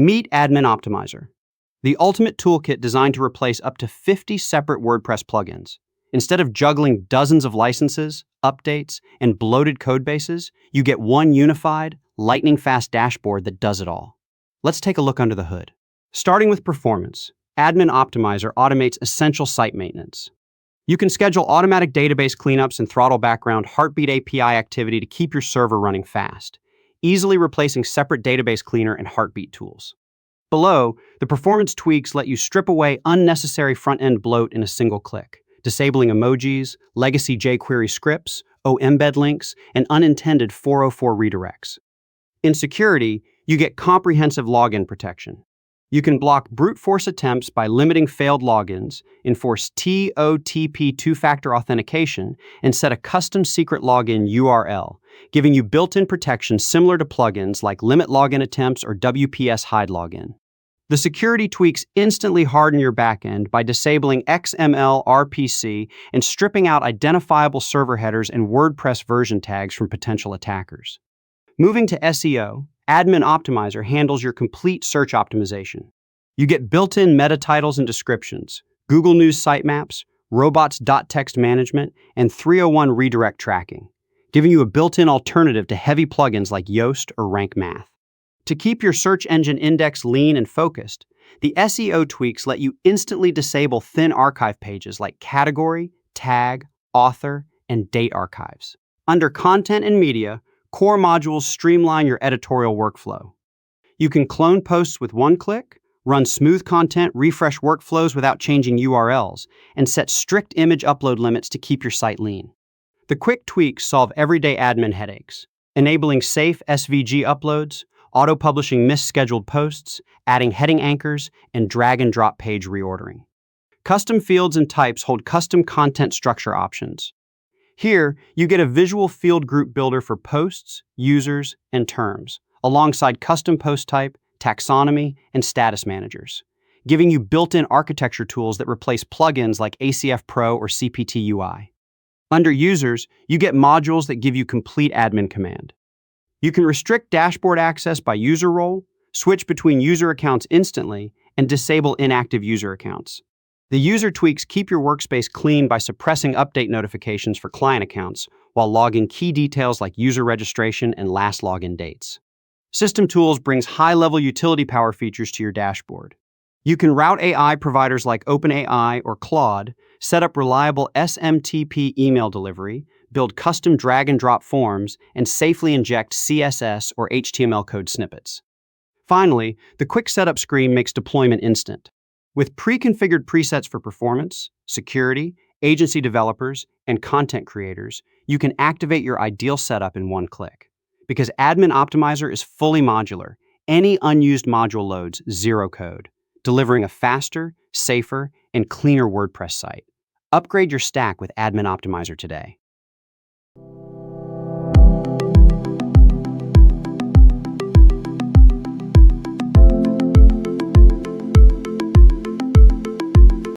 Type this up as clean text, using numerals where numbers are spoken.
Meet Admin Optimizer, the ultimate toolkit designed to replace up to 50 separate WordPress plugins. Instead of juggling dozens of licenses, updates, and bloated codebases, you get one unified, lightning-fast dashboard that does it all. Let's take a look under the hood. Starting with performance, Admin Optimizer automates essential site maintenance. You can schedule automatic database cleanups and throttle background Heartbeat API activity to keep your server running fast, easily replacing separate database cleaner and Heartbeat tools. Below, the performance tweaks let you strip away unnecessary front-end bloat in a single click, disabling emojis, legacy jQuery scripts, embed links, and unintended 404 redirects. In security, you get comprehensive login protection. You can block brute force attempts by limiting failed logins, enforce TOTP two-factor authentication, and set a custom secret login URL, giving you built-in protection similar to plugins like limit login attempts or WPS hide login. The security tweaks instantly harden your backend by disabling XML RPC and stripping out identifiable server headers and WordPress version tags from potential attackers. Moving to SEO, Admin Optimizer handles your complete search optimization. You get built-in meta titles and descriptions, Google News sitemaps, Robots.txt management, and 301 redirect tracking, giving you a built-in alternative to heavy plugins like Yoast or Rank Math. To keep your search engine index lean and focused, the SEO tweaks let you instantly disable thin archive pages like category, tag, author, and date archives. Under Content and Media, core modules streamline your editorial workflow. You can clone posts with one click, run smooth content, refresh workflows without changing URLs, and set strict image upload limits to keep your site lean. The quick tweaks solve everyday admin headaches, enabling safe SVG uploads, auto-publishing misscheduled posts, adding heading anchors, and drag-and-drop page reordering. Custom fields and types hold custom content structure options. Here, you get a visual field group builder for posts, users, and terms, alongside custom post type, taxonomy, and status managers, giving you built-in architecture tools that replace plugins like ACF Pro or CPT UI. Under Users, you get modules that give you complete admin command. You can restrict dashboard access by user role, switch between user accounts instantly, and disable inactive user accounts. The user tweaks keep your workspace clean by suppressing update notifications for client accounts while logging key details like user registration and last login dates. System Tools brings high-level utility power features to your dashboard. You can route AI providers like OpenAI or Claude, set up reliable SMTP email delivery, build custom drag-and-drop forms, and safely inject CSS or HTML code snippets. Finally, the quick setup screen makes deployment instant. With pre-configured presets for performance, security, agency developers, and content creators, you can activate your ideal setup in one click. Because Admin Optimizer is fully modular, any unused module loads zero code, delivering a faster, safer, and cleaner WordPress site. Upgrade your stack with Admin Optimizer today.